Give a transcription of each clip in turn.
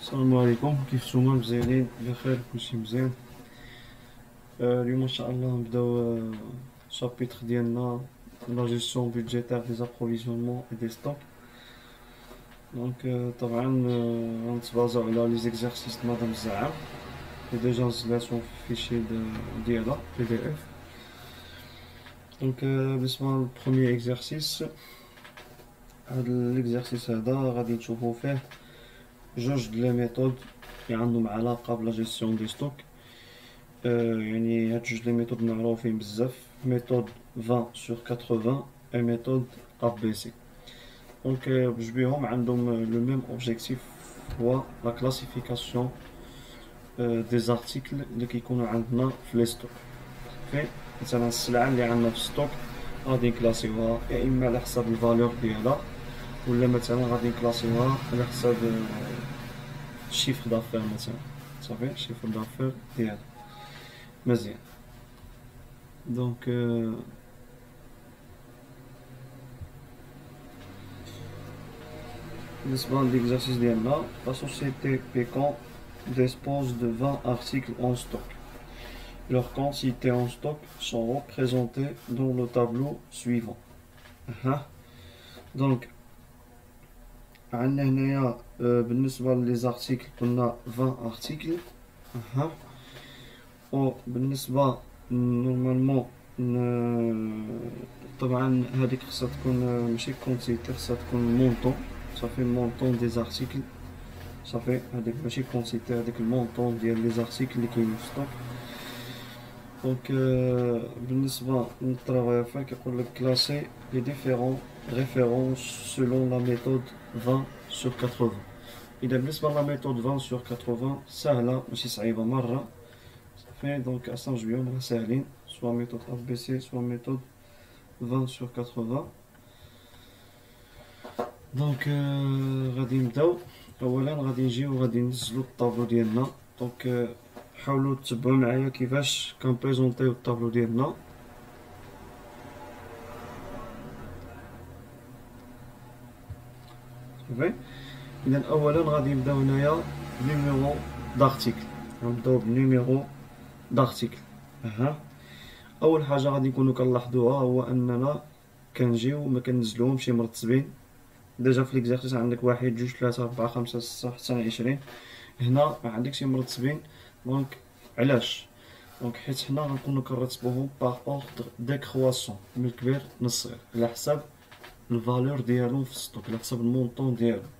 السلام عليكم، كيف نتوما؟ مزيانين بخير؟ كلشي مزيان. اليوم ان شاء الله نبداو شابيتر ديالنا لا جيستيون بودجيتير دي زابروفيزيونمون اي دي ستوك. دونك طبعا غنتبازاو على لي زيكزارسيس د مدام الزعام اللي ديجا نزلاتهم في الفيشي ديالها بي دي اف. دونك بالنسبه للبروميي اكزارسيس، هاد الاكزارسيس هذا غادي تشوفو فيه جوج د لي ميثود اللي عندهم علاقه بلا جيستيون دي ستوك. يعني هاد جوج لي ميثود معروفين بزاف، ميثود 20 sur 80 et méthode ABC. دونك بجوج بيهم عندهم لو ميم اوبجيكتيف، هو لا كلاسيفيكاسيون دي زارتيكل اللي كيكونوا عندنا في لي ستوك. اوكي، مثلا السلعه اللي عندنا في ستوك غادي نكلاسيوها يا اما على حساب الفالور ديالها، ولا مثلا غادي نكلاسيوها على حساب الشيفر دافير مثلا. صافي، الشيفر دافير ديالها مزيان. دونك بالنسبة للإكزارسيس ديالنا، لا سوسيتي بيكون dispose de 20 articles en stock. Leurs quantités en stock sont représentées dans le tableau suivant. دونك عندنا هنايا بالنسبة لي زارتيكل قلنا 20 ارتيكل. و بالنسبة نورمالمون طبعا هذيك خصها تكون ماشي كونتيتي، خصها تكون مونطون. صافي، مونطون دي زارتيكل. صافي، هذيك ماشي كونتيتي، هذيك المونطون ديال لي زارتيكل اللي كاينين في ستوك. دونك بالنسبة للطرافاي فيها كيقول لك كلاسي لي ديفيرون ريفيرونس سولون لا ميثود 20 sur 80. إذا بالنسبة لا ميثود 20 sur 80 سهلة، ماشي صعيبة مرة. صافي، دونك اصلا جوج بيهم راه ساهلين، سوا ميثود ABC سوا ميثود 20 sur 80. دونك غادي نبداو. اولا غادي نجيو غادي ننزلو الطابلو ديالنا. دونك حاولوا تتبعوا معايا كيفاش كنبريزونطيو الطابلو ديالنا. صافي، اذا اولا غادي نبداو هنايا بنيميرو دارتيكل. غنبداو بنيميرو دارتيكل. اول حاجه غادي نكونوا كنلاحظوها هو اننا كنجيو ما كننزلوهمش مرتبين. ديجا في ليكزارسيس عندك 1 2 3 4 5 6 حتى 20. هنا ما عندكش مرتبين. دونك علاش؟ دونك حيت حنا غنكونوا كنرتبوهم باغ اوردر ديكرواسيون، من الكبير للصغير، على حساب الفالور ديالهم في الستوك، على حساب المونطون ديالهم.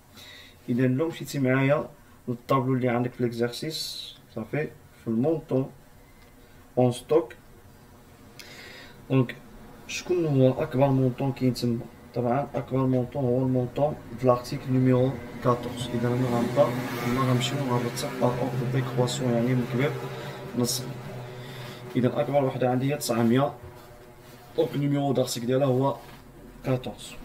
اذا لو مشيتي معايا للطابلو اللي عندك في ليكزارسيس، صافي، في المونطون اون ستوك، دونك شكون هو اكبر مونطون كاين تما؟ طبعا اكبر مونطون هو المونطون د لارتيكل نيميرو 14. اذا انا غنبدا غنمشيو غنرتب باغ اوردر ديكرواسيون، يعني من الكبير للصغير. اذا اكبر وحده عندي هي 900. دونك نيميرو دارتيكل ديالها هو 14.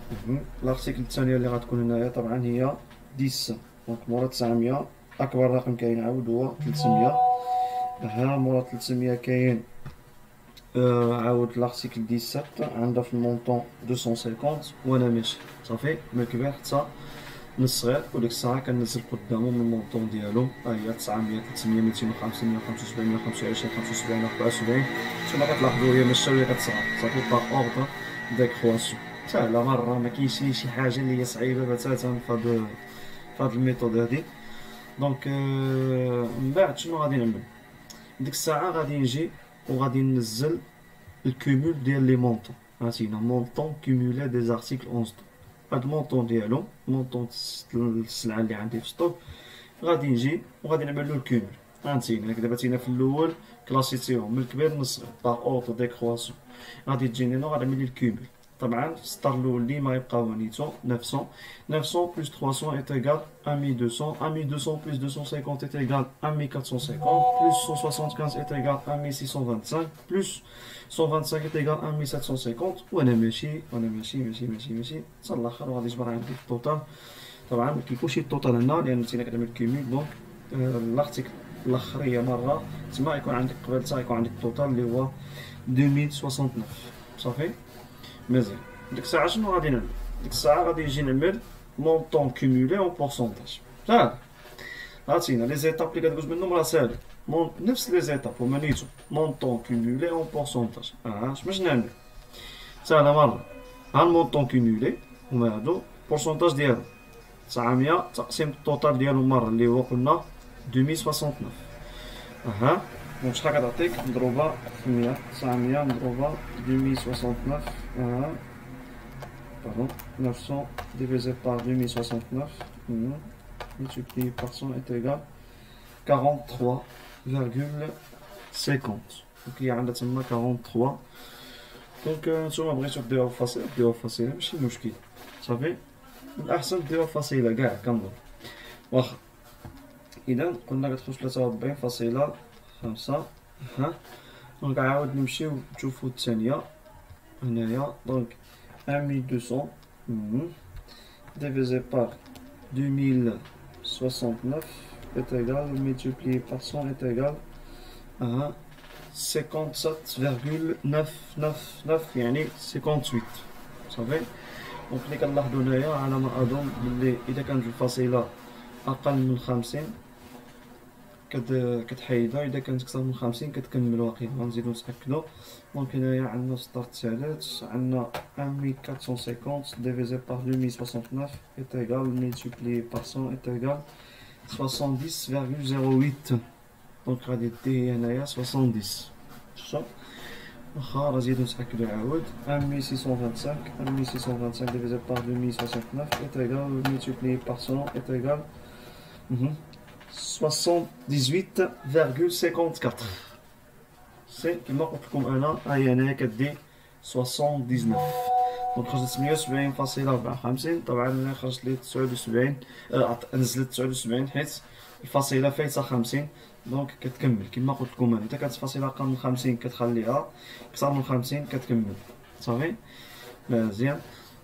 لارتيكل الثانيه اللي غتكون هنايا طبعا هي 10. دونك مورا 900 اكبر رقم كاين عاود هو 300. مورا 300 كاين عاود لارتيكل 17 عندها في المونطون 250. وانا ماشي صافي من الكبير حتى من الصغير، وديك الساعه كنزل قدامهم المونطون ديالهم. ها هي 900 300 250 175 125 75 74. نتوما كتلاحظوا هي ماشيه كتصغر. صافي، باغ اوردر ديكرواسيون ساهله مره، ما كاينش شي حاجه اللي هي صعيبه بتاتا فهاد الميثود هادي. دونك من بعد شنو غادي نعمل؟ ديك الساعه غادي نجي وغادي ننزل الكومول ديال لي مونطون. عرفتينا مونطون كومولي دي زارتيكل اون ستوك. هاد المونطون ديالهم، مونطون السلعه اللي عندي في ستوك، غادي نجي وغادي نعمل له الكومول. فهمتيني؟ دابا تينا في الاول كلاسيتيهم من الكبير للصغير باغ اوردر ديكرواسيون. غادي تجيني هنا غادي نعمل لي الكومول. طبعا السطر الاول ديما يبقى نيتو 900. 900 plus 300 est égal à 1200. 1200 plus 250 est égal à 1450. Plus 175 est égal à 1625. Plus 125 est égal à 1750. وانا ماشي حتى الاخر وغادي يجبر عندي التوتال. طبعا ما كيكونش التوتال هنا لان تينا كنعمل كيميل. دونك لارتيكل الاخريه مره تما يكون عندك قبل يكون عندك التوتال اللي هو 2069. صافي مزيان. ديك الساعه شنو غادي نعمل؟ ديك الساعه غادي نجي نعمل مونطون كومولي اون بورسونتاج. ساهل. عرفتينا لي زيتاب اللي كتجوز منهم راه ساهل نفس لي زيتاب هما نيتو مونطون كومولي اون بورسونتاج. باش نعمل ساهله مره. ها المونطون كومولي هما هادو بورسونتاج ديالو 900 تقسيم التوتال ديالو مره اللي هو قلنا 2069. دونك شحال كتعطيك مضروبه في 100 900 مضروبه 2069. Pardon, 900 divisé par 2069 multiplié par 100 est égal 43,50. Donc il y a un 43. Donc نتوما بغيتو ديروها فاصله ديروها فاصله ماشي مشكل صافي. الأحسن ديروها فاصله كاع كنظن واخا. إذا قلنا كتخرج 43.5. دونك عاود نمشيو نشوفو الثانية هنايا. دونك 1200 divisé par 2069 est égal, multiplié par 100 est égal à 57,999 يعني 58 صافي. دونك اللي كنلاحظو هنايا على ما أظن بلي إذا كانت الفاصلة أقل من 50 كتحيدها، إذا كانت أكثر من 50 كتكمل واقيلا. غنزيدو نتأكدو. دونك هنايا عندنا ستارت ثالث عندنا 1450 divisé par 2069 est égal multiplié par 100 est égal 70,08. دونك غادي دي هنايا 70 شوف واخا. راه نزيدو نتأكدو عاود 1625 divisé par 2069 est égal multiplié par 100 est égal 78,54. سي كيما قلت لكم انا هاي هنايا كدي 79. دونك خرجت 78.54. طبعا انا خرجت لي 79 نزلت 79 حيت الفاصله فايته 50. دونك كتكمل كيما قلت لكم انا اذا كانت الفاصله اقل من 50 كتخليها، اكثر من 50 كتكمل صافي مزيان.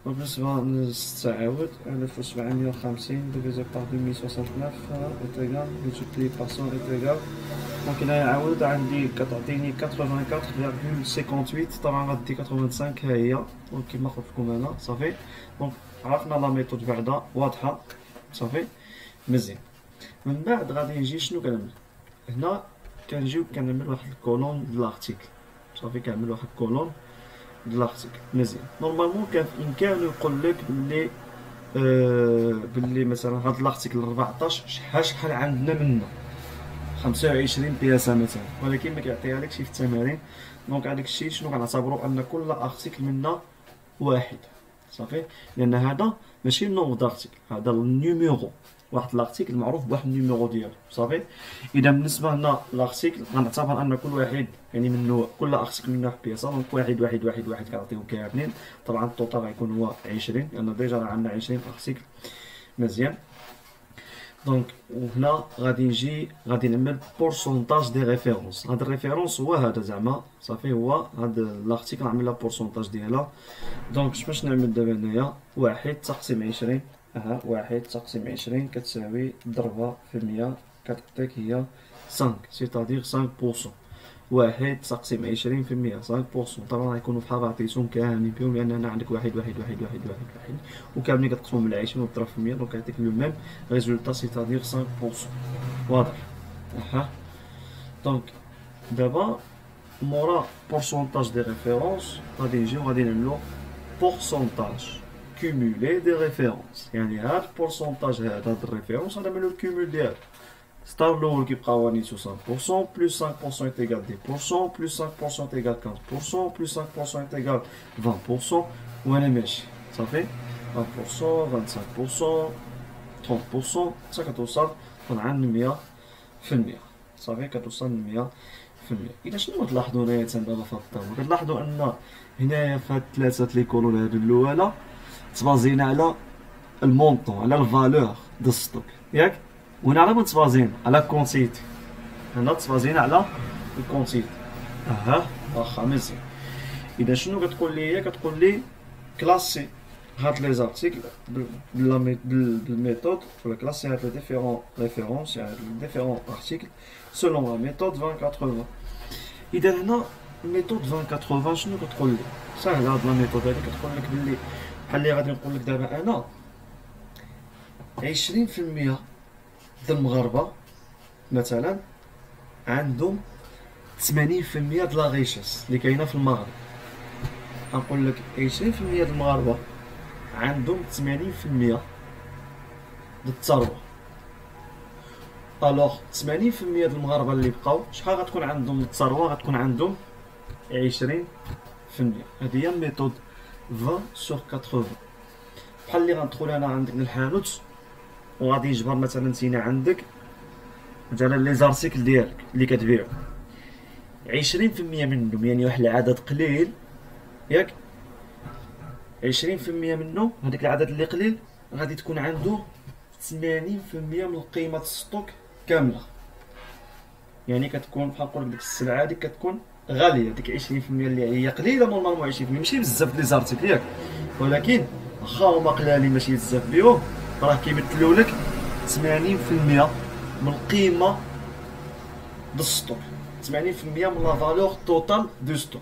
دونك بالنسبه للتعاود 1750 divisé par 2069 est égal multiplié par 100 est égal. دونك هنايا عاود عندي كتعطيني 84,58. طبعا غدي 85 ها هي. دونك كيما قلت لكم انا صافي. دونك عرفنا لا ميثود بعدا واضحه صافي مزيان. من بعد غادي نجي شنو كنعمل هنا، كنجيو كنعمل واحد الكولون د لارتيكل صافي. كنعمل واحد الكولون د لارتيكل مزيان. نورمالمون كان في امكانو يقول لك بلي مثلا هاد لارتيكل 14 شحال عندنا منه 25 بياسه مثلا، ولكن ما كيعطيها لكش في التمارين. دونك هذاك الشيء شنو كنعتبرو ان كل ارتيكل منا واحد صافي، لان هذا ماشي نومبر دارتيكل، هذا النيميرو واحد لارتيكل معروف بواحد النيميرو ديالو صافي. اذا بالنسبه لنا لارتيكل غنعتبر ان كل واحد يعني منه كل ارتيكل منه واحد بياسه. دونك واحد واحد واحد واحد كنعطيو كاملين. طبعا التوتال غيكون هو 20 لان ديجا راه عندنا 20 ارتيكل مزيان. دونك وهنا غادي نعمل بورسونتاج دي ريفيرونس. هاد الريفيرونس هو هذا زعما صافي، هو هاد لارتيكل نعمل لها بورسونتاج ديالها. دونك باش نعمل دابا هنايا 1 تقسيم 20 1 تقسيم 20 كتساوي ضربها في 100 كتعطيك هي 5 سيتادير 5%. 1 تقسيم 20 في 100 5%. طبعا غيكونوا بحال عطيتهم كاملين بهم لان هنا عندك 1 1 1 1 1 1 وكاملين كتقسمهم على 20 وتضرب في 100. دونك يعطيك لو ميم ريزولتا سيتادير 5%. واضح. دونك دابا مورا بورسونتاج دي ريفيرونس غادي نجيو غادي نعملو بورسونتاج كومولي دي ريفيرونس. يعني هاد البورسونتاج هاد الريفيرونس غنعملو الكومول ديالو. ستار الأول كيبقى هو نيتو 5% بلس 5% est égal 10% بلس 5% est égal 15% بلس 5% est égal 20%. وأنا ماشي صافي 20% 25% 30% حتى كتوصل طبعا ل 100%. صافي كتوصل ل 100%. إذا شنو تلاحظوا هنايا دابا في الطابلو كتلاحظوا أن هنايا في هاد ثلاثة لي كولون هادو الأولى تبازينا على المونطون على الفالور دو ستوك ياك، وهنا على ما تبازينا على كونتيتي، هنا تبازينا على الكونتيتي. واخا مزيان. اذا شنو كتقول لي هي كتقول لي كلاسي هاد لي زارتيكل بالميثود ولا كلاسي هاد لي ديفيرون ريفيرونس يعني لي ديفيرون ارتيكل سولون لا ميثود 2080. اذا هنا ميثود 2080 شنو كتقول لي؟ ساهله هاد لا ميثود هادي كتقول لك بلي بحال اللي غادي نقول لك دابا انا 20% المغاربه مثلا عندهم 80% د لا غيشاس اللي كاينه في المغرب. غنقول لك 20% د المغاربه عندهم 80% د الثروه. الوغ 80% د المغاربه اللي بقاو شحال غتكون عندهم الثروه؟ غتكون عندهم 20%. هذه هي ميثود 20/80. بحال اللي غندخل انا عندك للحانوت وغادي يجبر مثلا نتينا عندك مثلا لي زارتيكل ديالك اللي كتبيعو 20% منهم، يعني واحد العدد قليل ياك، 20% منه هذاك العدد اللي قليل غادي تكون عنده 80% من قيمة الستوك كاملة. يعني كتكون بحال نقولك ديك السلعة هاديك كتكون غالية، ديك 20% اللي هي قليلة نورمالمون 20% ماشي بزاف لي زارتيكل ياك، ولكن واخا هما قلالين ماشي بزاف بيهم راه كيمثلوا لك 80% من القيمة د الستوك، 80% من لا فالور توتال دو ستوك.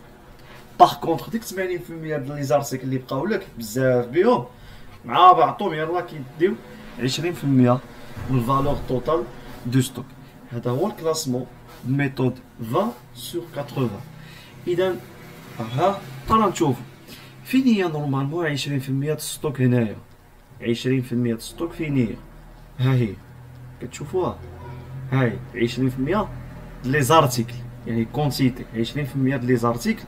باغ كونطخ ديك 80% د لي زارتيكل اللي بقاو لك بزاف بيهم مع بعضهم يلاه كيديو 20% من الفالور توتال دو ستوك. هذا هو الكلاسمون بميثود 20/80. اذا ها ترى نشوفو فين هي نورمالمون 20% د الستوك هنايا. 20% د الستوك فين هي؟ ها هي كتشوفوها، هاي 20% د لي زارتيكل، يعني كونتيتي 20% د لي زارتيكل.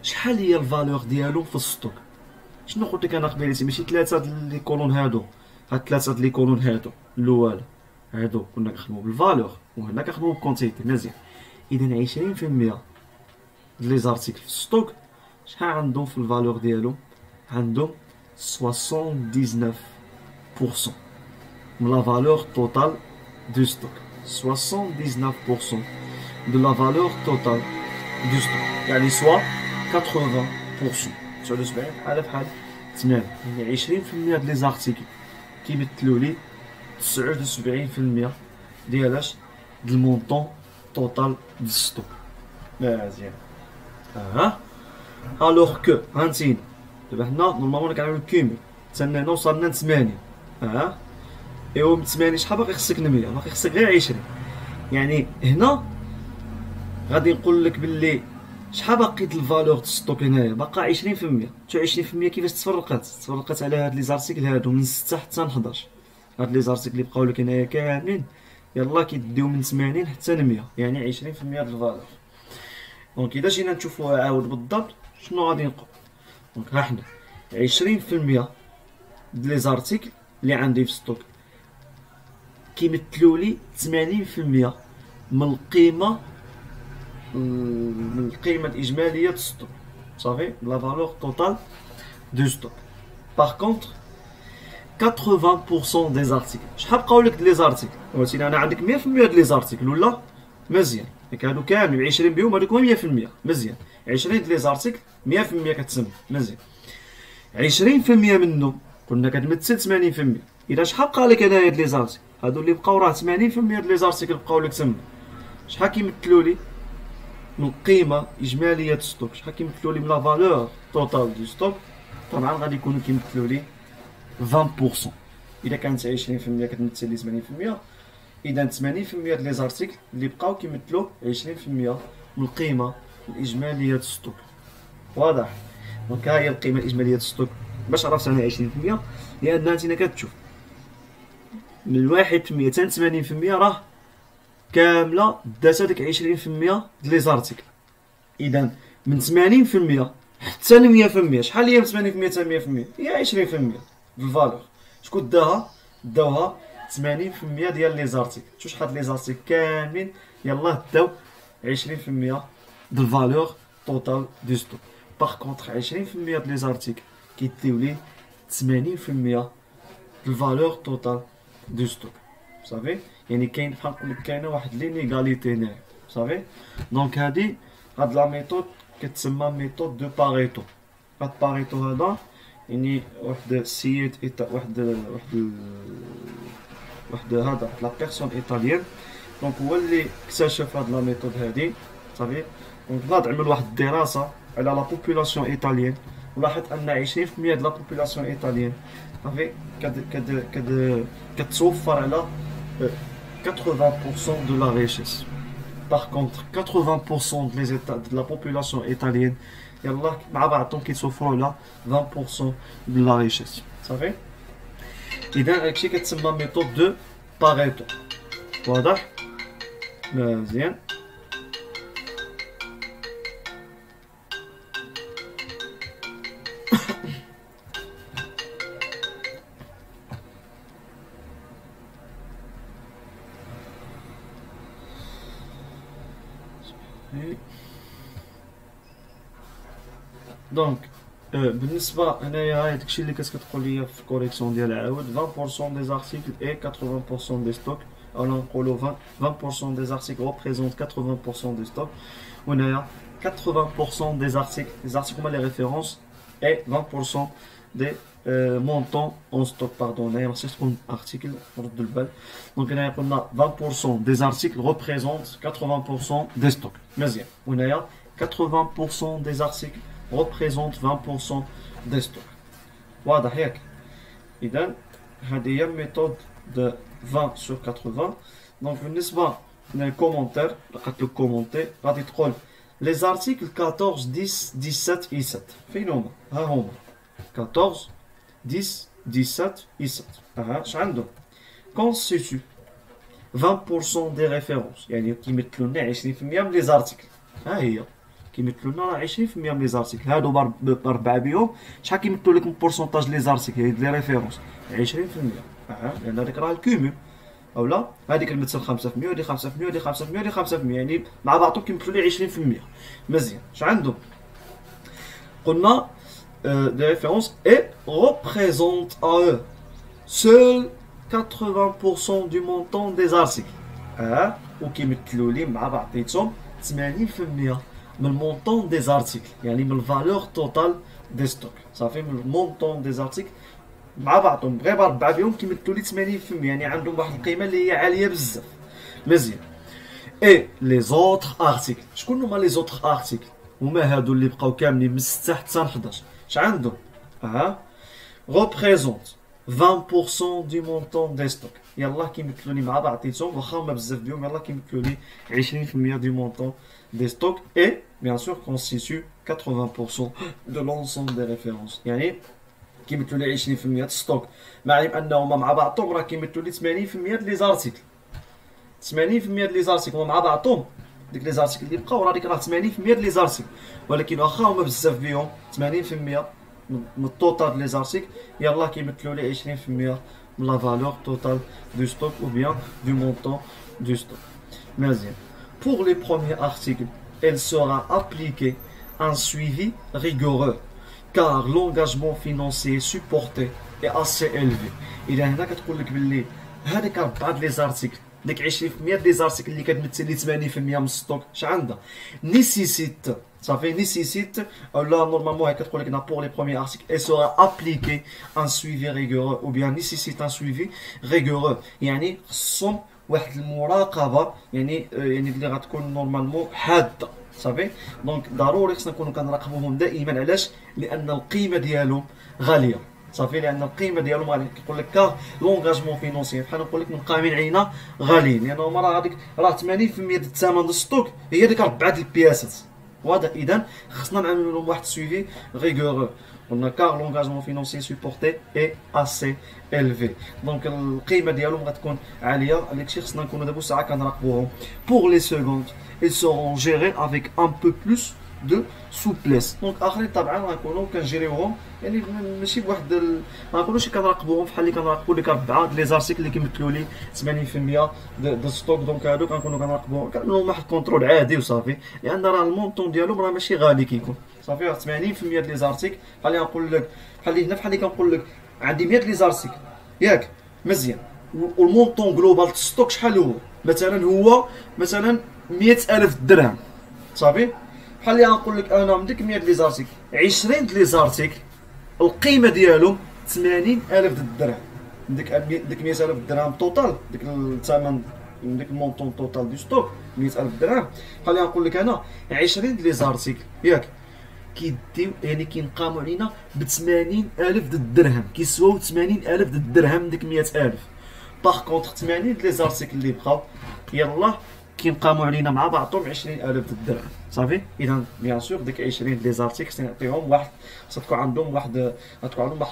شحال هي الفالور ديالو في الستوك؟ شنو قلت لك انا قبيلتي؟ ماشي ثلاثه د لي كولون هادو، هاد ثلاثه د لي كولون هادو الاول هادو كنا كنخدمو بالفالور وهنا كنخدمو بالكونتيتي مزيان. اذا 20% د لي زارتيكل في الستوك شحال عندهم في الفالور ديالو؟ عندهم 79% من لا فالور توتال دو ستوك. 79% de la valeur totale du stock، يعني سوا 80%. 79 بحال بحال 8، يعني 20% د لي زارتيكل كيمثلوا لي 79% ديالاش د المونطون توتال د الستوك. مزيان. الوغ كو هانتينا دابا حنا نورمالمون كنعملو الكيميل تسنينا وصلنا ل 80. ايوا من 80 شحال باقي خصك؟ 100. باقي خصك غير 20. يعني هنا غادي نقول لك باللي شحال باقي د الفالور د الستوك هنايا؟ باقا 20%. شو 20% كيفاش تفرقات على هاد لي زارتيكل هادو من 6 حتى ل 11. هاد لي زارتيكل اللي بقاو لك هنايا كاملين يلاه كيديو من 80 حتى ل 100، يعني 20% د الفالور. دونك اذا جينا نشوفوها عاود بالضبط شنو غادي نقول؟ دونك ها حنا 20% د لي زارتيكل اللي عندي في الستوك كيمثلوا لي 80% من القيمه الاجماليه د الستوك، صافي لا فالور توتال دو ستوك. باغ كونطخ 80% دي زارتيكل شحال بقاو لك لي زارتيكل؟ قلتي انا عندك 100% د لي زارتيكل ولا؟ مزيان، ياك هادو كاملين 20 بهم هادوك 100%. مزيان، 20 د لي زارتيكل 100% كتسمى. مزيان، 20% منهم قلنا كتمثل 80%. اذا شحال بقى لك هنايا د لي زارتيكل؟ هادو اللي بقاو راه 80% د لي زارتيكل بقاو لك تما. شحال كيمثلوا لي من القيمه اجماليه د ستوك؟ شحال كيمثلوا لي من لا فالور توتال دو ستوك؟ طبعا غادي يكونوا كيمثلوا لي 20%. اذا كانت 20% كتمثل لي 80%، اذا 80% د لي زارتيكل اللي بقاو كيمثلوا 20% من القيمه الاجماليه د ستوك. واضح؟ دونك ها هي القيمه الاجماليه د ستوك. باش عرفت انا 20%؟ لان انت كتشوف من 1% حتى 80% راه كامله دات هذيك 20% د لي زارتيكل. اذا من 80% حتى ل 100%، شحال هي من 80% حتى 100%؟ هي 20% بالفالور. شكون داها؟ داوها 80% ديال لي زارتيكل. شوف شحال لي زارتيكل كاملين يلاه داو 20% د الفالور توتال دو ستوك. باغ كونطخ 20% د لي زارتيكل كيديو لي 80% د الفالور توتال دو ستوك. صافي، يعني كاين بحال نقولك كاينه واحد لينيغاليتي هنايا. صافي، دونك هادي هاد لا ميثود كتسمى ميثود دو باريتو. هاد باريتو هذا يعني واحد السيد واحد هذا لا بيرسون ايطاليان، دونك هو اللي اكتشف هاد لا ميثود هادي. صافي، دونك ناض عمل واحد الدراسه على لا بوبولاسيون ايطاليان، ولاحظ ان 20% د لا بوبولاسيون ايطاليان صافي كتوفر على 80% de la richesse. Par contre, 80% de la population italienne, يلا مع بعضهم كيتوفروا على 20% de la richesse. صافي؟ إذا هادشي كتسمى ميثود دو باريتو. واضح؟ مزيان. دونك بالنسبه هنايا داكشي اللي كتقول لي في الكوريكسيون ديال عاود 20% des articles et 80% des stocks. او نقولوا 20% des articles représentent 80% des stocks. وهنايا 80% des articles هما les références et 20% des montants en stock. Pardon, هنايا ماشي تكون article نرد البال. دونك هنايا قلنا 20% des articles représentent 80% des stocks. مزيان. وهنايا 80% des articles représente 20% des stocks. واضح ياك؟ إذا هذه هي الميثود دو 20 sur 80. دونك بالنسبة للكومونتير لقيت لو كومونتي غادي تقول les articles 14, 10, 17 et 7 فين هما؟ ها هما 14, 10, 17 et 7. اش عندهم؟ constitue 20% des références يعني كيمثلوا لنا 20% من لي زارتيكل. ها هي كيمثلوا لنا 20% من لي زارتيكل هادو باربعه بهم. شحال كيمثلوا لكم بورسونتاج لي زارتيكل هاد لي ريفيرونس 20%. لان هذيك راه الكوميل اولا هذيك كتمثل 5% ودي 5% ودي 5% ودي 5% يعني مع بعضهم كيمثلوا لي 20%. مزيان. اش عندهم؟ قلنا des références et représentent à eux seuls 80% du montant des articles. وكيمثلوا لي مع بعضيتهم 80% من المونطون دي زارتيكل يعني من الفالور توتال دي ستوك. صافي من المونطون دي زارتيكل مع بعضهم غير باربعه بهم كيمثلوا لي 80% يعني عندهم واحد القيمه اللي هي عاليه بزاف. مزيان. اي لي زوتر ارتيكل شكون هما لي زوتر ارتيكل؟ هما هادو اللي بقاو كاملين من 6 حتى 11. اش عندهم؟ représente 20% du montant des stocks. يلا كيمثلوا لي مع بعضيتهم واخا هما بزاف بهم يلا كيمثلوا لي 20% du montant des stocks et bien sûr constitue 80% de l'ensemble des références. يعني كيمثلوا لي 20% د الستوك مع علم انهم مع بعضهم راه كيمثلوا لي 80% د لي زارتيكل. 80% د لي زارتيكل مع بعضهم ديك لي زارتيكل اللي بقاو راه ديك راه 80% د لي زارتيكل ولكن واخا هما بزاف بهم 80% من التوتال د لي زارتيكل يلا كيمثلوا لي 20% من لا فالور توتال دو ستوك ou bien du montant du stock. مزيان. Pour les premiers articles, elle sera appliquée un suivi rigoureux car l'engagement financier supporté est assez élevé. إذا هنا كتقول لك باللي هذيك 4 لي زارتيكل ديك 20% ديال لي زارتيكل اللي كتمثل لي 80% من الستوك اش عندها؟ نيسيسيت صافي نيسيسيت ولا نورمالمون هي كتقول لك pour les premiers articles elle sera appliquée un suivi rigoureux ou bien nécessite un suivi rigoureux يعني خصهم واحد المراقبه يعني اللي غتكون نورمالمون حاده. صافي دونك ضروري خصنا نكونوا كنراقبوهم دائما. علاش؟ لان القيمه ديالهم غاليه. صافي لان القيمه ديالهم غاليه. كيقول لك كا لونغاجمون فينونسي بحال نقول لك من قائمين علينا غاليين لان هما راه هذيك راه 80% ديال الثمن ديال الستوك هي ديك 4 ديال البياسات. واضح؟ اذا خصنا نعملوا لهم واحد سويفي ريغورو. قلنا كار لونغاجمون فينونسي سوبورتي اي اسي élevé. دونك القيمه ديالهم غتكون عاليه. داكشي خصنا نكونوا دابا ساعه كنراقبوهم. pour les secondes ils seront gérés avec un peu plus de souplesse. دونك اخرين طبعا غنكونوا كنجريوهم يعني ماشي بواحد ما نكونوش كنراقبوهم بحال اللي كنراقبوا ديك 4 لي زارتيكل اللي كيمثلوا لي 80% د الستوك. دونك هادو كنكونوا كنراقبوهم كنعملوا واحد الكونترول عادي وصافي لان راه المونطون ديالهم راه ماشي غالي كيكون. صافي راه 80% د لي زارتيكل بحال اللي نقول لك بحال هنا بحال اللي كنقول لك عندي 100 لي زارتيكل ياك مزيان والمونطون جلوبال الستوك شحال هو؟ مثلا هو مثلا 100,000 درهم. صافي بحال اللي غنقول لك انا من ديك 100 لي زارتيكل 20 لي زارتيكل القيمه ديالهم 80,000 درهم. ديك 100,000 درهم توتال ديك الثمن ديك المونطون توتال دو ستوك 100,000 درهم. بحال اللي غنقول لك انا 20 لي زارتيكل ياك كيديو يعني كينقاموا علينا ب 80,000 درهم كيسواو 80,000 درهم ديك 100,000. باغ كونتر 80 لي زارتيكل اللي بقاو يلاه كينقاموا علينا مع بعضهم 20000 الدرهم صافي. اذا بيان سور ديك 20 لي زارتيكل خصني نعطيهم واحد، غتكون عندهم واحد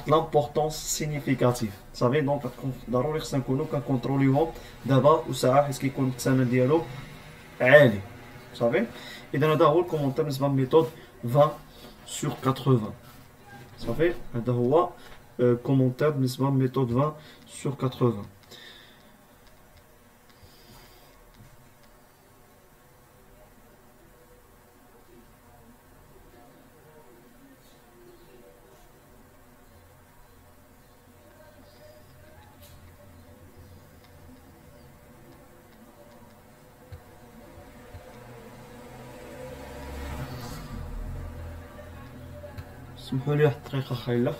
لامبورطونس سينيفيكاتيف صافي. دونك غتكون ضروري خصنا نكونوا كنكونتروليوهم دابا وساعه حيت كيكون الثمن ديالو عالي صافي. اذا هذا هو الكومونتير بالنسبه لميثود 20 sur 80 صافي. هذا هو كومونتير بالنسبه لميثود 20 sur 80. سمحوا لي واحد الدقيقه خايله.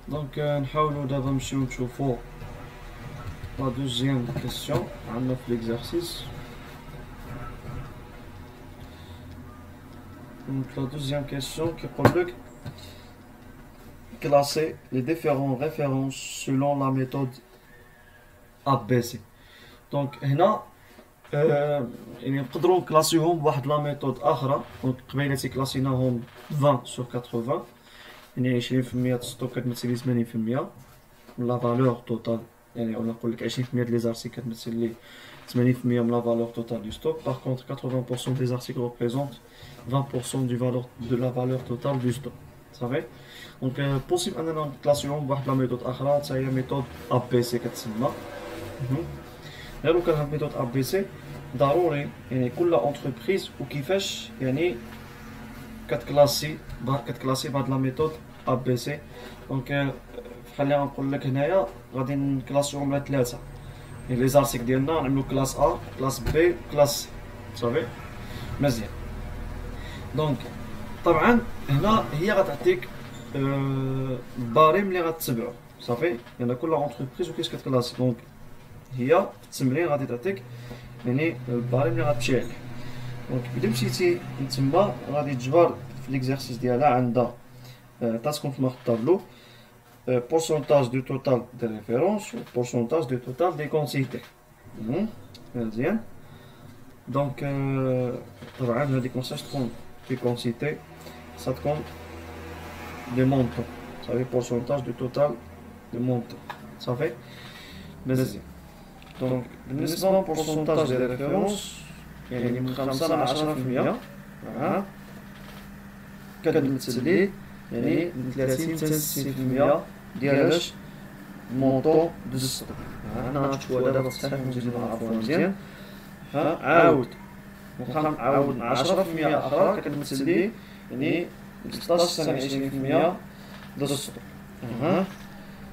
دونك نحاولوا دابا نمشيو نشوفوا لا دوزيام كيسيون عندنا في ليكزارسيس. دونك لا دوزيام كيسيون كيقول لك classer les différentes références selon la méthode ABC. دونك هنا يعني نقدروا نكلاسيوهم بواحد لا ميثود اخرى. دونك قبيله كلاسيناهم 20 sur 80 يعني 20% ستوك كتمثل 80% من لا فالور توتال. يعني انا نقول لك 20% ديال لي زارتيكل كتمثل لي 80% من لا فالور توتال دو ستوك. باغ كونتر 80% دي زارتيكل ريبريزونت 20% دو فالور دو لا فالور توتال دو ستوك صافي. دونك بوسيبل اننا نكلاسيوهم بواحد لا ميثود اخرى حتى هي ميثود ا بي سي كتسمى. غير كان هاد ميثود ا بي سي ضروري يعني كل اونتربريز وكيفاش يعني كتكلاسي بهاد لا ميثود ا بي سي. دونك خلينا نقول لك هنايا غادي نكلاسيوهم على ثلاثه. يعني لي زارتيك ديالنا نعملو كلاس ا كلاس بي كلاس سي صافي مزيان. دونك طبعا هنا هي غتعطيك الباريم اللي غتتبعو صافي. يعني كل اونتربريز وكيفاش كتكلاسي. دونك هي في التمرين غادي تعطيك يعني الباريم اللي غتمشي عليه. دونك الا مشيتي نتما غادي تجبر في ليكزارسيس ديالها عندها تاسكون في واحد الطابلو pourcentage du total des références ou pourcentage du total des quantités. مزيان. دونك طبعا هذيك ماشاش تكون في كونسيتي سا تكون دي مونطون صافي pourcentage du total des montants صافي مزيان. دونك بالنسبه للبورسونتاج ديال ريفيرونس يعني من 5 ل 10% كتمثل لي يعني من 30 حتى 60% ديال المونطون دو ستوك. هنا غتشوفوا دابا الصحيح نزيدو نعرفوها مزيان. عاود عاود 10% اخرى كتمثل لي يعني 16 حتى 20% ديال الستوك.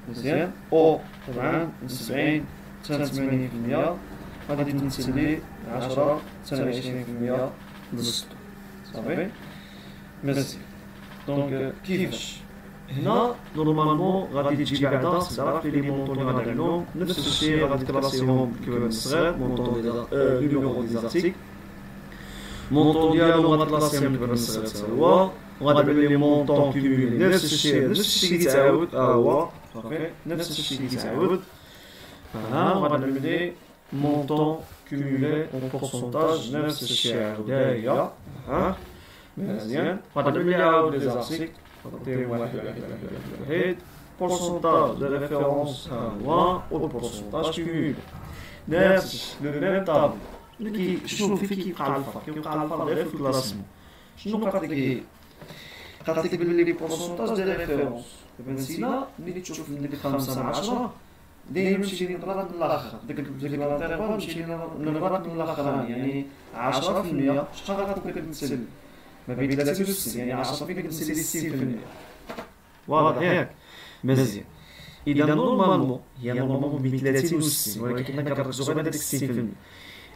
مزيان. او طبعا 70 حتى 80% غادي تمثل لي 10 حتى 20% ديال الستوك صافي. مزيان. دونك كيفاش هنا نورمالمون غادي تجي بعدا تعرف لي مونطون اللي غادي عندهم نفس الشيء غادي تكلاسيهم كيما الصغير مونطون ديال نيميرو دي زارتيكل مونطون ديالو غاتكلاسيهم من الصغير هو وغادي لي مونطون كيمولي نفس الشيء كيتعاود هو صافي نفس الشيء كيتعاود غادي نبدا مونطون كيمولي اون بورسونتاج نفس الشيء عاود هي مزيان غادي نبدا عاود لي زارتيكل نعطيهم واحد pourcentage de référence هو والبورسونتاج كيمولي نفس لو ميم طابل شنو كيبقى الفرق كيبقى الفرق غير في الكلاسمون شنو قالت لك بلي لي بورسونتاج ديال ريفيرونس دابا نسينا ملي تشوف ديك 5 10 دايما نمشي نضرب من الاخر ديك الانترفال نمشي نضرب من الاخر يعني 10% شحال غتكون كتمثل ما بين 30 و 60 يعني 10% كتمثل 60% واضح ياك مزيان اذا نورمالمون هي نورمالمون بين 30 و 60 ولكن حنا كنركزوا غير على ديك 60%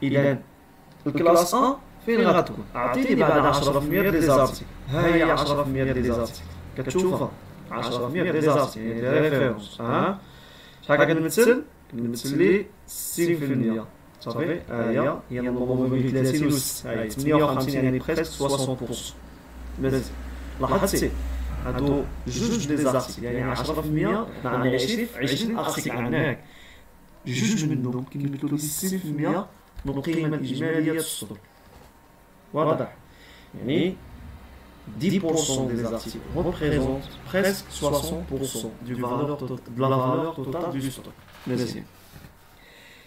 اذا الكلاس 1 فين غتكون عطيني بعد 10% ديال لي زارتيكل ها هي 10% ديال لي زارتيكل كتشوفها 10% ديال لي زارتيكل يعني دي ريفيرونس شحال كنمثل لي 60% صافي هي نورمالمون بين 30 و 60 58 يعني بريسك 60% مزيان لاحظتي هادو جوج لي زارتيكل يعني 10% عندنا 20 ارتيكل عندنا هاك جوج منهم كيمثلوا 60% من القيمه الاجماليه ديال السطور واضح يعني 10% des articles représentent presque 60% de la valeur totale du stock. مزيان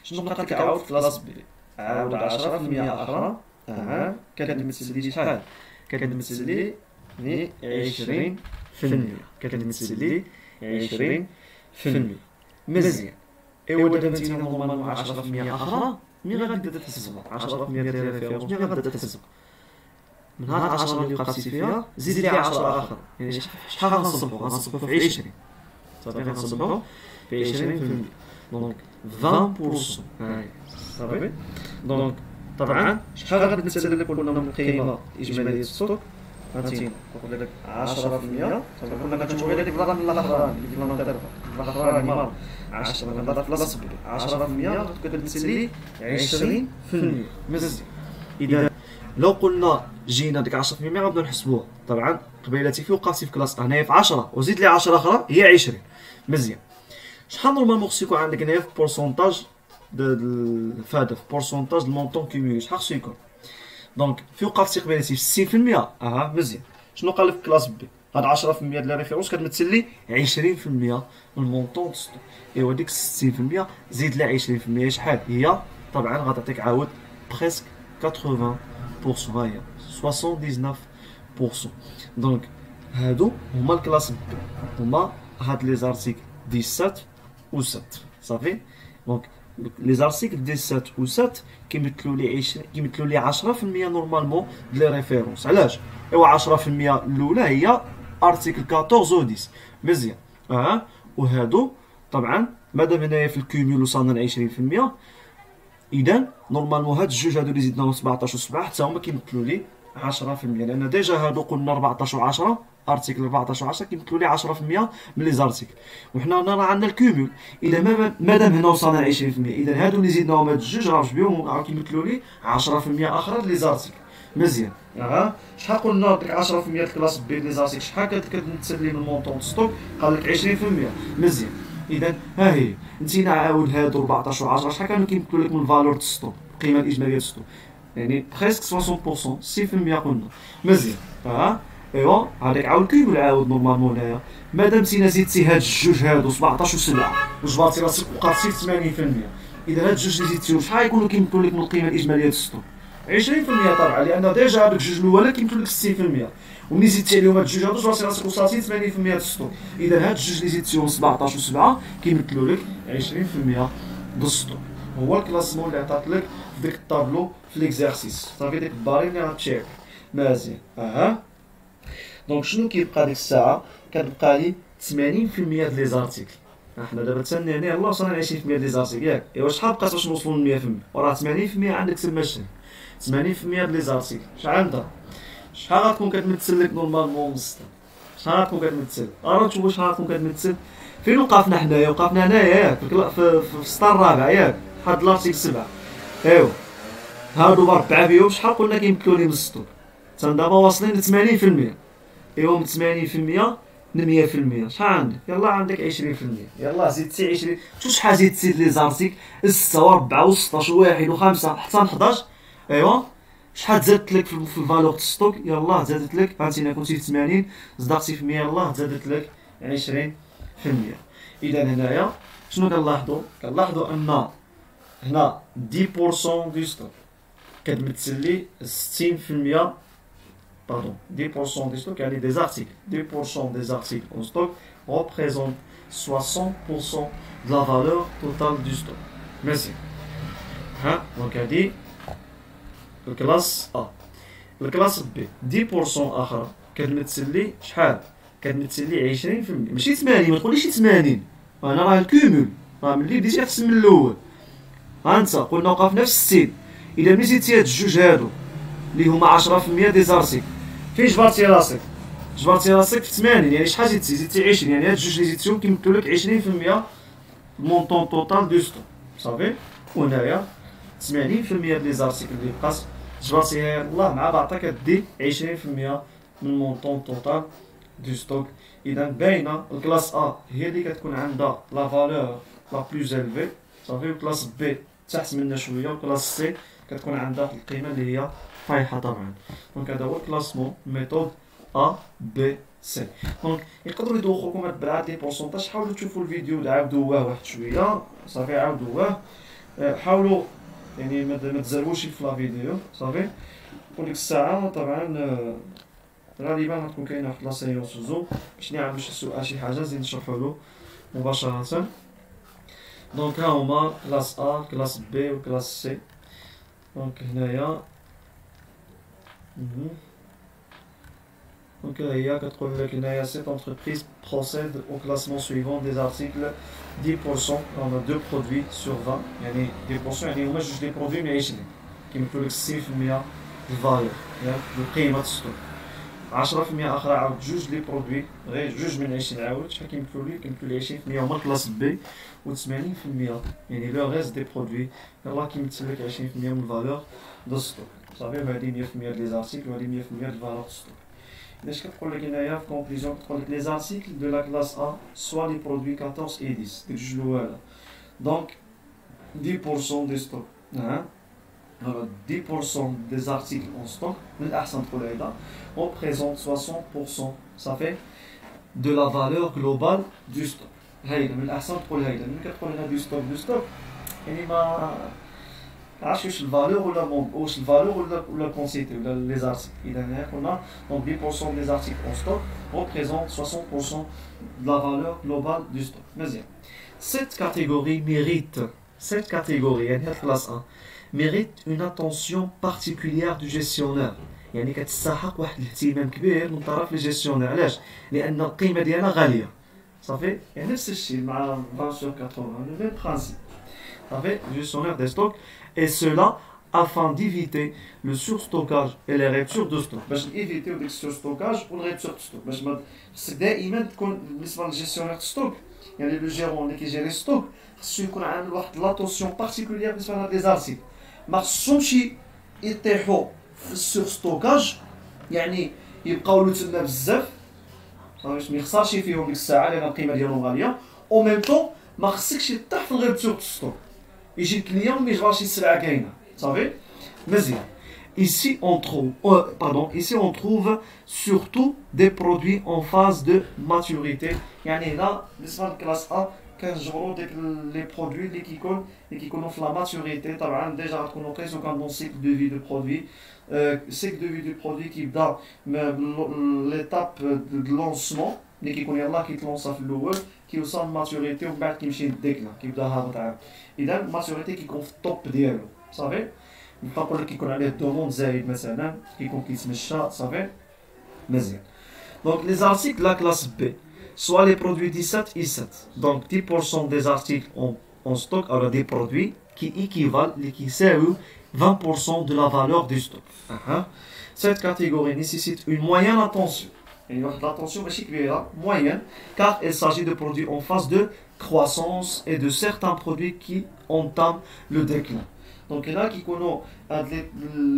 شنو قالت لك عاود كلاس بي عاود 10% اخرى كتمثل لي شحال كتمثل لي 20% كتمثل لي 20% مزيان ايوا دابا انت نورمالمون 10% اخرى ملي غادي تبدا تحسبها 10% ديال ريفيرونس ملي غادي تحسبها من هاد 10 اللي وقفتي فيها زيد لي 10 اخر يعني شحال غنصبحوا في 20 صافي غنصبحوا في 20% دونك 20% هاي صافي دونك طبعا شحال غادي نتسلل لك قلنا من القيمه الاجماليه ديال الستوك فهمتيني نقول لك 10% صافي كنا كنشوفوا غير ديك الرقم الاخراني اللي في الانترفال الاخراني مار 10 غنضرب في لاصبي 10% كتمثل لي 20% مزيان اذا لو قلنا جينا ديك 10% غنبداو نحسبوها طبعا قبيلتي في وقفتي في كلاس هنايا في 10 وزيد لي 10 اخرى هي 20 مزيان شحال نورمالمون خصو يكون عندك هنايا في بورسونتاج فهذا في بورسونتاج المونطون كيمولي شحال خصو يكون دونك في وقفتي قبيلتي في 60% مزيان شنو قال لك في كلاس بي هاد 10% ديال ريفيرونس كتمثل لي 20% من المونطون ستوك ايوا ديك 60% زيد لها 20% شحال هي طبعا غتعطيك عاود بريسك 80% هي 79%. دونك هادو هما الكلاس بي هما هاد لي زارتيكل 17 و 7 صافي دونك لي زارتيكل 17 و 7 كيمثلوا لي 10% نورمالمون ديال لي ريفيرونس علاش ايوا 10% الاولى هي ارتيكل 14 و 10 مزيان وهادو طبعا مادام هنايا في الكوميول وصلنا ل 20% اذا نورمالمون هاد الجوج هادو اللي زدناهم 17 و 7 حتى هما كيمثلوا لي 10% لان ديجا هادو قلنا 14 و 10 ارتيكل 14 و 10 كيمثلوا لي 10% من لي زارتيكل وحنا هنا راه عندنا الكوميول اذا مادام هنا وصلنا ل 20% اذا هادو اللي زدناهم هاد الجوج راه بهم راه كيمثلوا لي 10% اخرى لي زارتيكل مزيان شحال قلنا ديك 10% ديال الكلاس بي لي زارتيكل شحال كتمثل لي من المونطون ستوك قال لك 20% مزيان اذا ها هي نتينا عاود هادو 14 و 10 شحال كانوا كيمثلوا لك من الفالور د ستوك القيمه الاجماليه ديال ستوك يعني بريسك 60% 60% قلنا مزيان ايوا هذاك عاود كيقول عاود نورمالمون هنايا مادام نتينا زيدتي هاد الجوج هادو 17 و 7 وجبرتي راسك وقعتي في 80% اذا هاد الجوج اللي زيدتيهم شحال يكونوا كيمثلوا لك من القيمه الاجماليه ديال ستوك 20% طبعا لان ديجا هادوك الجوج الاولى كيمثلوا لك 60% وملي زيدتي عليهم هاد الجوج هادو جبرتي راسك وصلتي 80% ديال الستوك اذا هاد الجوج اللي زيدتيهم 17 و 7 كيمثلوا لك 20% ديال الستوك هو الكلاسمون اللي عطات لك في ديك الطابلو في ليكزارسيس صافي ديك البارين اللي غتشيك مزيان دونك شنو كيبقى ديك الساعه كتبقى لي 80% ديال لي زارتيكل احنا دابا تسنى هنا يلاه وصلنا ل 20% ديال لي زارتيكل ياك ايوا شحال بقات باش نوصلوا ل 100% وراه 80% عندك تما شحال 80% ديال لي زارتيكل شحال عندها شحال غتكون كتمثل لك نورمالمون مسطر؟ شحال غتكون كتمثل؟ راه نشوفوا شحال غتكون كتمثل. فين وقفنا حنايا؟ وقفنا هنايا ياك في السطر الرابع ياك لحد لارتيكل 7. ايوا هادو ب4 بيهم شحال قلنا كيمثلوا لي من السطور؟ حتى دابا واصلين ل 80%. ايوا من 80% ل 100%. شحال عندك؟ يلا عندك 20%. يلا زيد سي 20. شوف شحال زيد سيد لي زارتيكل 6 و4 و16 و1 و5 حتى 11. ايوا شحال زادت لك في الفالور ستوك؟ يلا زادت لك. فهمتينا كنتي في 80 زدتي في 100 يلا زادت لك 20%. اذا هنايا شنو كنلاحظوا؟ كنلاحظوا ان هنا 10% دو ستوك كتمثل لي 60%. Pardon, 10% des stocks, des articles. 10% des articles en stock représentent 60% de la valeur totale du stock. Merci. Hein? Donc, elle dit la classe A. La classe B, 10% آخر كتمثل لي شحال؟ كتمثل لي 20%. ماشي 80، ما تقوليش 80. أنا راه الكومول. راه ملي بديتي غتسمي من الأول. ها أنت قلنا وقفنا في 60. إلا ملي زيدتي هاد الجوج هادو اللي هما 10% دي زارتيكل. فين جبرتي راسك؟ جبرتي راسك في 80. يعني شحال زيدتي؟ زيدتي 20. يعني هاد الجوج اللي زيدتيهم كيمثلوا لك 20% مونطون توتال دو ستوك. صافي. وهنايا 80% ديال لي زارتيكل اللي بقات جبرتيها يلاه مع بعضها كدي 20% من مونطون توتال دو ستوك. اذا باينه الكلاس ا هي اللي كتكون عندها لا فالور لا بلوز الفي. صافي. وكلاس بي تحت منها شويه. وكلاس سي كتكون عندها القيمه اللي هي طايحه طبعا. دونك هذا هو الكلاسمون ميثود ا بي سي. دونك يقدروا يدوخوا لكم هاد بالعاد لي بورسونتاج. حاولوا تشوفوا الفيديو عاودوه واحد شويه. صافي عاودوه. حاولوا يعني ما تزروش في لا فيديو. صافي. كل ديك الساعه طبعا غالبا غتكون كاينه واحد لا سيونس زوم باش نعملوا شي سؤال شي حاجه زيد نشرحوا له مباشره. دونك ها هما كلاس ا كلاس بي وكلاس سي. دونك هنايا Donc هي كتقول لك هنايا cette entreprise procède au classement suivant des articles 10%. On a 2 produits sur 20. يعني 10% يعني هما جوج دي برودوي من 20 كيمثلوا لك 60% الفالور ياك القيمة الستوك. 10% اخرى عاود جوج لي برودوي غير جوج من 20 عاود شحال كيمثلوا لي؟ كيمثلوا لي 20% هما الكلاس بي. و 80% يعني لو ريست دي برودوي يلاه كيمثل لك 20% من الفالور دو ستوك. صافي. وهادي 100% ديال لي زارتيكل وهادي 100% ديال الفالور ستوك. اش كتقول لك هنايا في كونكلوزيون؟ كتقول لك لي زارتيكل دو لا كلاس ا سوا لي برودوي 14 et 10 ديك جوج الاوالا. دونك 10% دي ستوك. ها 10% des articles en stock من الأحسن تقول هيدا représente 60% صافي de la valeur globale du stock. هيدا من الأحسن تقول هيدا. ملي كتقول هنا دو ستوك يعني ما عرفتش واش الفالور ولا واش الفالور ولا الكونسيتي ولا لي زارتيكل. اذا هنا قلنا دونك 10% des articles en stock représente 60% de la valeur globale du stock. مزيان. Cette catégorie mérite يعني هاد الكلاس 1 mérite une attention particulière du gestionnaire. يعني كتستحق واحد الاهتمام كبير من طرف الجيستيونير. علاش؟ لان القيمه ديالها غاليه. صافي. يعني نفس الشيء مع 20 sur 80 le même principe. صافي. gestionnaire des stocks et cela afin d'éviter le surstockage et les ruptures de stock. باش نيفيتيو ديك السورستوكاج والريبتور دو ستوك. باش ما خصك دائما تكون بالنسبه للجيستيونير دو ستوك يعني لو جيرون اللي كيجيري ستوك خصو يكون عامل واحد لاتونسيون بارتيكولير بالنسبه لهاد لي زارتيكل. ما خصهمش يطيحوا في السورستوكاج يعني يبقاو له تما بزاف باش ما يخسرش فيهم ديك الساعه لان القيمه ديالهم غاليه. او ميم طون ما خصكش يطيح في الريبتور دو ستوك يجي الكليون ما يجبرش السلعه كاينه. صافي. مزيان. Ici on trouve surtout des produits en phase de maturité. يعني هنا بالنسبه للكلاس ا كنجبروا ديك لي برودوي اللي كيكونوا في لا ماتوريتي. طبعا ديجا غتكونوا قيسوا كان دون سيكل دو في دو برودوي. سيكل دو في دو برودوي كيبدا ليتاب دو لونسمون اللي كيكون يلاه كيتلونسا في الاول كيوصل للماتوريتي ومن بعد كيمشي للديكلا كيبدا هابط عام. اذا الماتوريتي كيكون في الطوب ديالو. صافي. نبقى نقول لك كيكون عليه دوموند زايد مثلا كيكون كيتمشى. صافي. مزيان. دونك لي زارتيكل لا كلاس بي soit les produits 17 et 7. Donc 10% des articles en stock, alors des produits qui équivalent, qui servent 20% de la valeur du stock. Cette catégorie nécessite une moyenne attention. Et l'attention moyenne, car il s'agit de produits en phase de croissance et de certains produits qui entament le déclin. Donc là, qui connaissent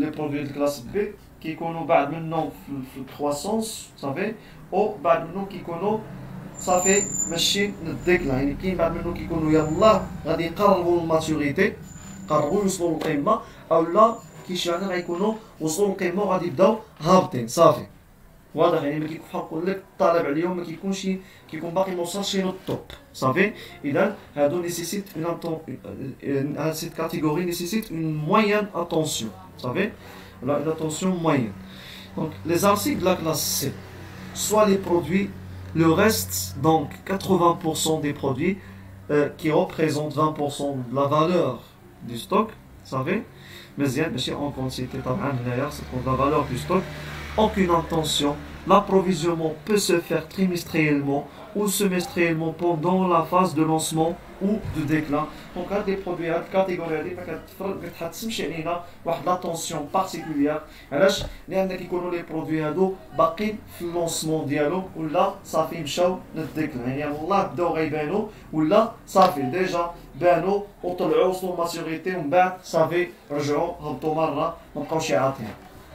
les produits de classe B, qui connaissent maintenant la croissance, vous savez, ou maintenant qui connaissent ça fait ماشي الديكلا يعني كاين بعد منهم كيكونوا يلاه غادي يقربوا للماتوريتي قربوا يوصلوا للقمه او لا كيشعلنا غيكونوا وصلوا للقمه وغادي يبداو هابطين صافي واضح يعني ما كيكون بحال نقول لك الطالب عليهم ما كيكونش كيكون باقي ما وصلش للطوب صافي اذا هادو نيسيسيت اون cette catégorie nécessite une moyenne attention صافي là une attention moyenne donc les articles de la classe C soit les produits le reste, donc 80% des produits qui représentent 20% de la valeur du stock, vous savez, mais en quantité, c'est pour la valeur du stock, aucune intention. L'approvisionnement peut se faire trimestriellement ou semestriellement pendant la phase de lancement ou de déclin. Donc, il y a des produits, il y a des catégories, il y a l'attention particulière. علاش لان كيكونوا لي برودوي هادو باقيين في اللونسمون ديالهم ولا صافي مشاو للديكلان يعني الله بداو غيبانوا ولا صافي ديجا بانوا وطلعوا وصلوا ماتوريتي ومن بعد صافي رجعوا هبطوا مره ما بقاوش عاطين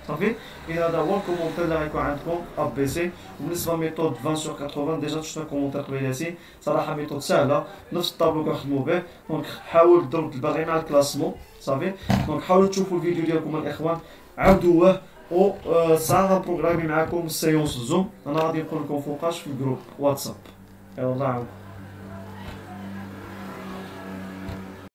صافي اذا هذا هو الكومونتير اللي غيكون عندكم ا بي سي وبالنسبه لميثود 20/80 ديجا شفنا الكومونتير قبل ياسين صراحه ميثود سهله نفس الطابلو كنخدموا به دونك حاول تضرب الباغي مع الكلاسمون صافي دونك حاولوا تشوفوا الفيديو ديالكم الاخوان عاودوه و ساعه غنبروغرامي معكم السيونس زوم انا غادي نقول لكم فوقاش في الجروب واتساب يلا الله يعاونكم